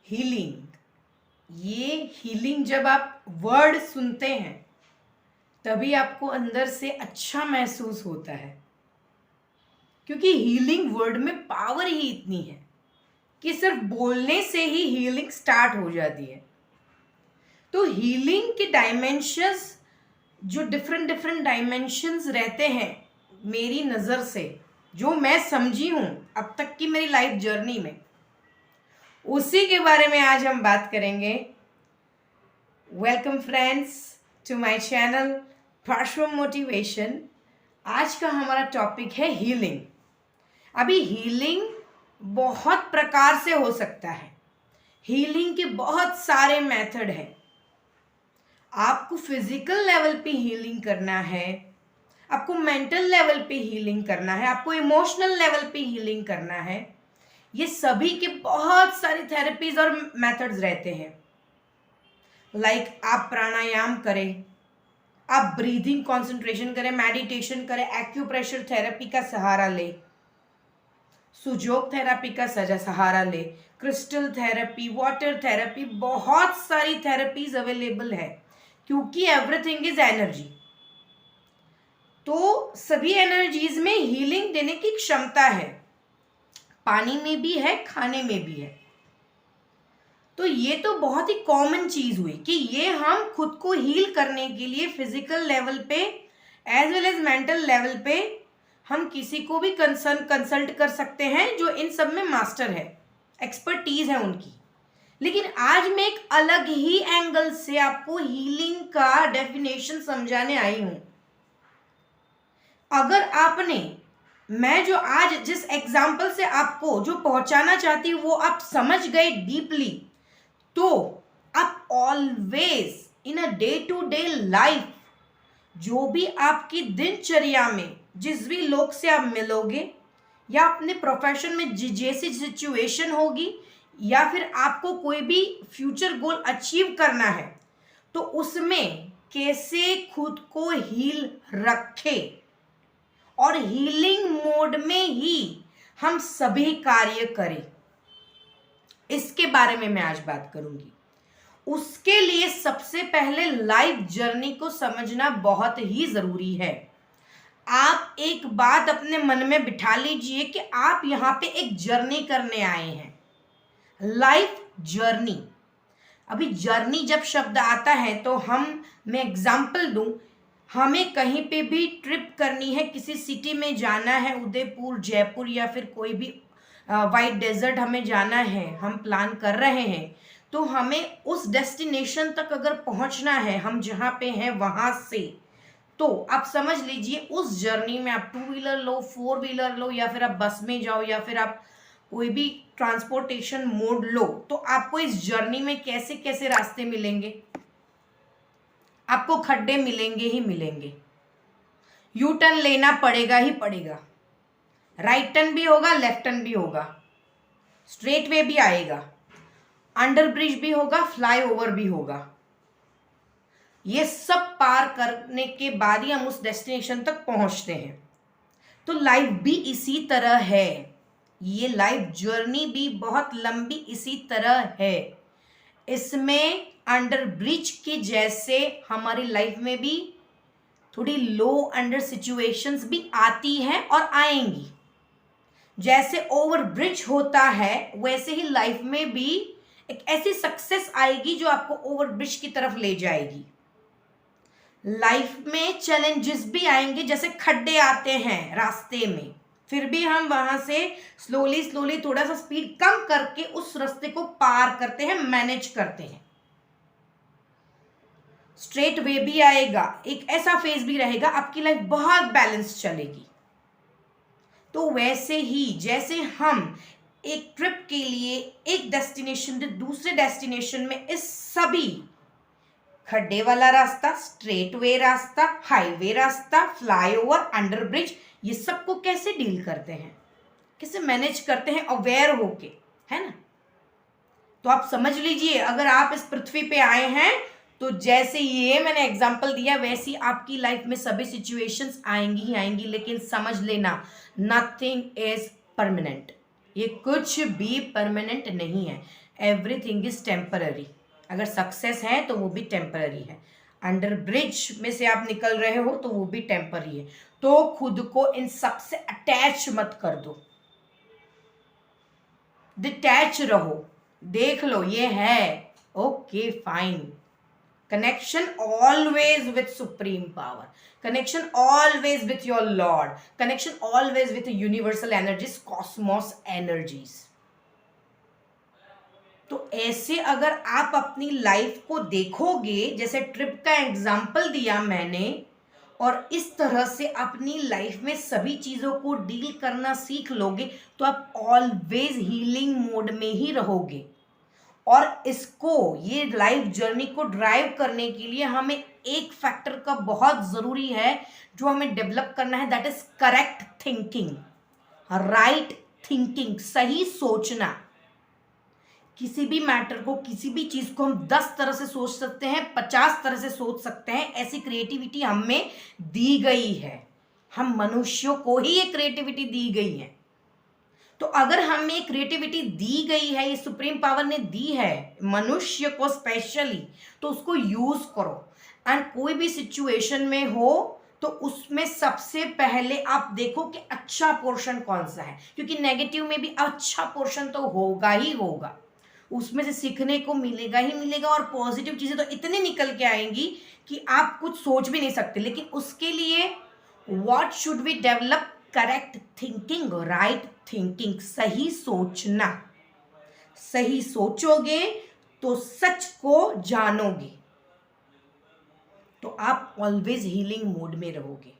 Healing. ये healing जब आप वर्ड सुनते हैं तभी आपको अंदर से अच्छा महसूस होता है, क्योंकि हीलिंग वर्ड में पावर ही इतनी है कि सिर्फ बोलने से ही हीलिंग स्टार्ट हो जाती है। तो हीलिंग के डायमेंशंस, जो डिफरेंट डिफरेंट डायमेंशंस रहते हैं, मेरी नज़र से जो मैं समझी हूँ अब तक की मेरी लाइफ जर्नी में, उसी के बारे में आज हम बात करेंगे। Welcome friends to my channel Parshva motivation. आज का हमारा टॉपिक है हीलिंग। अभी हीलिंग बहुत प्रकार से हो सकता है। हीलिंग के बहुत सारे मेथड हैं। आपको फिजिकल लेवल पे हीलिंग करना है, आपको मेंटल लेवल पे हीलिंग करना है, आपको इमोशनल लेवल पे हीलिंग करना है। ये सभी के बहुत सारी थेरेपीज और मेथड्स रहते हैं। लाइक आप प्राणायाम करें, आप ब्रीदिंग कंसंट्रेशन करें, मेडिटेशन करें, एक्यूप्रेशर थेरेपी का सहारा ले, सुजोग थेरेपी का सहारा ले, क्रिस्टल थेरेपी, वाटर थेरेपी, बहुत सारी थेरेपीज अवेलेबल है, क्योंकि एवरीथिंग इज एनर्जी। तो सभी एनर्जीज में हीलिंग देने की क्षमता है। पानी में भी है, खाने में भी है। तो ये तो बहुत ही कॉमन चीज हुई कि ये हम खुद को हील करने के लिए फिजिकल लेवल पे as well as mental level पे हम किसी को भी कंसल्ट कर सकते हैं जो इन सब में मास्टर है, एक्सपर्टीज है उनकी। लेकिन आज मैं एक अलग ही एंगल से आपको हीलिंग का डेफिनेशन समझाने आई हूं। अगर आपने, मैं जो आज जिस एग्जाम्पल से आपको जो पहुंचाना चाहती हूँ वो आप समझ गए डीपली, तो आप always in a day to day life, जो भी आपकी दिनचर्या में जिस भी लोग से आप मिलोगे या अपने प्रोफेशन में जैसी सिचुएशन होगी, या फिर आपको कोई भी फ्यूचर गोल अचीव करना है, तो उसमें कैसे खुद को हील रखे और हीलिंग मोड में ही हम सभी कार्य करें, इसके बारे में मैं आज बात करूंगी। उसके लिए सबसे पहले लाइफ जर्नी को समझना बहुत ही जरूरी है। आप एक बात अपने मन में बिठा लीजिए कि आप यहाँ पे एक जर्नी करने आए हैं, लाइफ जर्नी। अभी जर्नी जब शब्द आता है तो मैं एग्जाम्पल दूं, हमें कहीं पे भी ट्रिप करनी है, किसी सिटी में जाना है, उदयपुर, जयपुर या फिर कोई भी वाइट डेजर्ट हमें जाना है, हम प्लान कर रहे हैं, तो हमें उस डेस्टिनेशन तक अगर पहुंचना है, हम जहाँ पे हैं वहाँ से, तो आप समझ लीजिए उस जर्नी में आप 2 व्हीलर लो, 4 व्हीलर लो, या फिर आप बस में जाओ, या फिर आप कोई भी ट्रांसपोर्टेशन मोड लो, तो आपको इस जर्नी में कैसे कैसे रास्ते मिलेंगे। आपको खड्डे मिलेंगे ही मिलेंगे, यू टर्न लेना पड़ेगा ही पड़ेगा, राइट टर्न भी होगा, लेफ्ट टर्न भी होगा, स्ट्रेट वे भी आएगा, अंडर ब्रिज भी होगा, फ्लाई ओवर भी होगा। ये सब पार करने के बाद ही हम उस डेस्टिनेशन तक पहुंचते हैं। तो लाइफ भी इसी तरह है, ये लाइफ जर्नी भी बहुत लंबी इसी तरह है। इसमें अंडर ब्रिज के जैसे हमारी लाइफ में भी थोड़ी लो अंडर सिचुएशंस भी आती हैं और आएंगी। जैसे ओवर ब्रिज होता है वैसे ही लाइफ में भी एक ऐसी सक्सेस आएगी जो आपको ओवर ब्रिज की तरफ ले जाएगी। लाइफ में चैलेंजेस भी आएंगे, जैसे खड्डे आते हैं रास्ते में, फिर भी हम वहां से स्लोली थोड़ा सा स्पीड कम करके उस रास्ते को पार करते हैं, मैनेज करते हैं। स्ट्रेट वे भी आएगा, एक ऐसा फेज भी रहेगा, आपकी लाइफ बहुत बैलेंस चलेगी। तो वैसे ही जैसे हम एक ट्रिप के लिए एक डेस्टिनेशन से दूसरे डेस्टिनेशन में इस सभी खड्डे वाला रास्ता, स्ट्रेट वे रास्ता, हाईवे रास्ता, फ्लाईओवर, अंडर ब्रिज, ये सबको कैसे डील करते हैं, कैसे मैनेज करते हैं अवेयर होके, है ना। तो आप समझ लीजिए, अगर आप इस पृथ्वी पे आए हैं तो जैसे ये मैंने एग्जांपल दिया वैसी आपकी लाइफ में सभी सिचुएशंस आएंगी ही आएंगी, लेकिन समझ लेना नथिंग इज परमानेंट। ये कुछ भी परमानेंट नहीं है, एवरीथिंग इज टेम्पररी। अगर सक्सेस है तो वो भी टेम्पररी है, अंडर ब्रिज में से आप निकल रहे हो तो वो भी टेम्पररी है। तो खुद को इन सब से अटैच मत कर दो, डिटैच रहो, देख लो ये है, okay fine. Connection always with supreme power, connection always with your Lord, connection always with universal energies, Cosmos energies. तो ऐसे अगर आप अपनी लाइफ को देखोगे, जैसे ट्रिप का एग्जाम्पल दिया मैंने, और इस तरह से अपनी लाइफ में सभी चीज़ों को डील करना सीख लोगे, तो आप ऑलवेज हीलिंग मोड में ही रहोगे। और इसको, ये लाइफ जर्नी को ड्राइव करने के लिए हमें एक फैक्टर का बहुत ज़रूरी है जो हमें डेवलप करना है, that is correct thinking, right thinking, सही सोचना। किसी भी मैटर को, किसी भी चीज़ को हम 10 तरह से सोच सकते हैं, 50 तरह से सोच सकते हैं, ऐसी क्रिएटिविटी हमें दी गई है। हम मनुष्यों को ही ये क्रिएटिविटी दी गई है। तो अगर हमें क्रिएटिविटी दी गई है, ये सुप्रीम पावर ने दी है मनुष्य को स्पेशली, तो उसको यूज करो। एंड कोई भी सिचुएशन में हो तो उसमें सबसे पहले आप देखो कि अच्छा पोर्शन कौन सा है, क्योंकि नेगेटिव में भी अच्छा पोर्शन तो होगा ही होगा, उसमें से सीखने को मिलेगा ही मिलेगा, और पॉजिटिव चीज़ें तो इतनी निकल के आएंगी कि आप कुछ सोच भी नहीं सकते। लेकिन उसके लिए what should we develop? Correct thinking, right thinking, सही सोचना। सही सोचोगे तो सच को जानोगे, तो आप ऑलवेज हीलिंग मोड में रहोगे।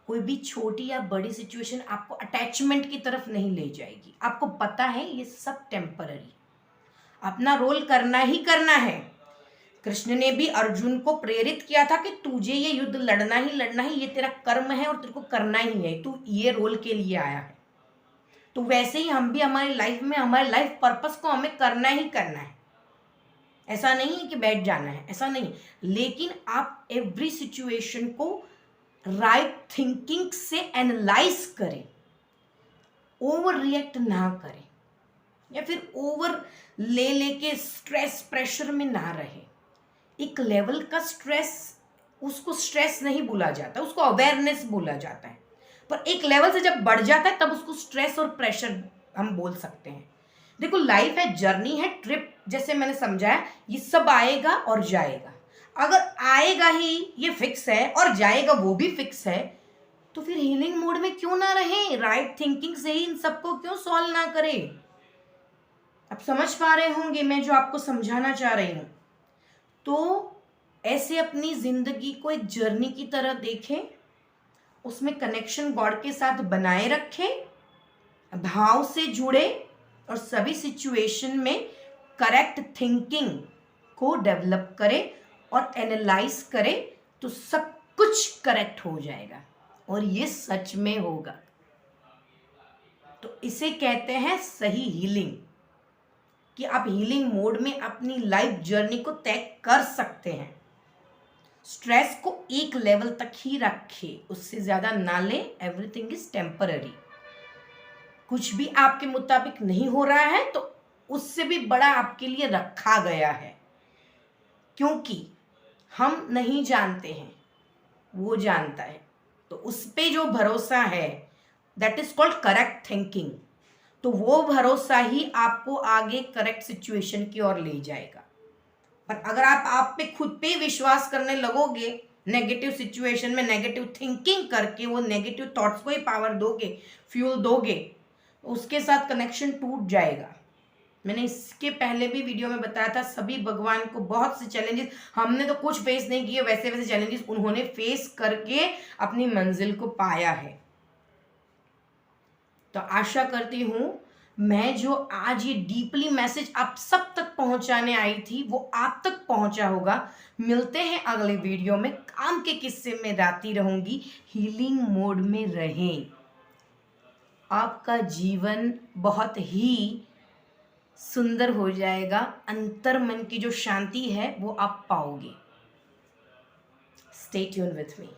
कोई भी छोटी या बड़ी सिचुएशन आपको अटैचमेंट की तरफ नहीं ले जाएगी। आपको पता है ये सब टेम्पररी, अपना रोल करना ही करना है। कृष्ण ने भी अर्जुन को प्रेरित किया था कि तुझे ये युद्ध लड़ना ही लड़ना है, ये तेरा कर्म है और तेरे को करना ही है, तू ये रोल के लिए आया है। तो वैसे ही हम भी हमारी लाइफ में, हमारे लाइफ पर्पस को हमें करना ही करना है। ऐसा नहीं है कि बैठ जाना है, ऐसा नहीं। लेकिन आप एवरी सिचुएशन को राइट थिंकिंग से एनालाइज करें, ओवर रिएक्ट ना करें, या फिर ओवर लेके स्ट्रेस प्रेशर में ना रहे। एक लेवल का स्ट्रेस, उसको स्ट्रेस नहीं बोला जाता, उसको अवेयरनेस बोला जाता है। पर एक लेवल से जब बढ़ जाता है तब उसको स्ट्रेस और प्रेशर हम बोल सकते हैं। देखो लाइफ है, जर्नी है, ट्रिप, जैसे मैंने समझाया, ये सब आएगा और जाएगा। अगर आएगा ही ये फिक्स है और जाएगा वो भी फिक्स है, तो फिर हीलिंग मोड में क्यों ना रहे? राइट थिंकिंग से ही इन सबको क्यों सॉल्व ना करें? आप समझ पा रहे होंगे मैं जो आपको समझाना चाह रही हूं। तो ऐसे अपनी जिंदगी को एक जर्नी की तरह देखें, उसमें कनेक्शन गॉड के साथ बनाए रखें, भाव से जुड़े, और सभी सिचुएशन में करेक्ट थिंकिंग को डेवलप करें और एनालाइज करें, तो सब कुछ करेक्ट हो जाएगा, और ये सच में होगा। तो इसे कहते हैं सही हीलिंग, कि आप हीलिंग मोड में अपनी लाइफ जर्नी को तय कर सकते हैं। स्ट्रेस को एक लेवल तक ही रखें, उससे ज़्यादा ना लें। Everything is temporary. कुछ भी आपके मुताबिक नहीं हो रहा है तो उससे भी बड़ा आपके लिए रखा गया है, क्योंकि हम नहीं जानते हैं, वो जानता है। तो उस पे जो भरोसा है, that is called correct thinking. तो वो भरोसा ही आपको आगे करेक्ट सिचुएशन की ओर ले जाएगा। पर अगर आप पे खुद पे विश्वास करने लगोगे, नेगेटिव सिचुएशन में नेगेटिव थिंकिंग करके वो नेगेटिव थॉट्स को ही पावर दोगे, फ्यूल दोगे, उसके साथ कनेक्शन टूट जाएगा। मैंने इसके पहले भी वीडियो में बताया था, सभी भगवान को बहुत से चैलेंजेस, हमने तो कुछ फेस नहीं किए, वैसे वैसे चैलेंजेस उन्होंने फेस करके अपनी मंजिल को पाया है। तो आशा करती हूँ मैं जो आज ये डीपली मैसेज आप सब तक पहुंचाने आई थी वो आप तक पहुंचा होगा। मिलते हैं अगले वीडियो में। काम के किस्से में गाती रहूंगी। हीलिंग मोड में रहें, आपका जीवन बहुत ही सुंदर हो जाएगा। अंतर मन की जो शांति है वो आप पाओगे। Stay tune with me.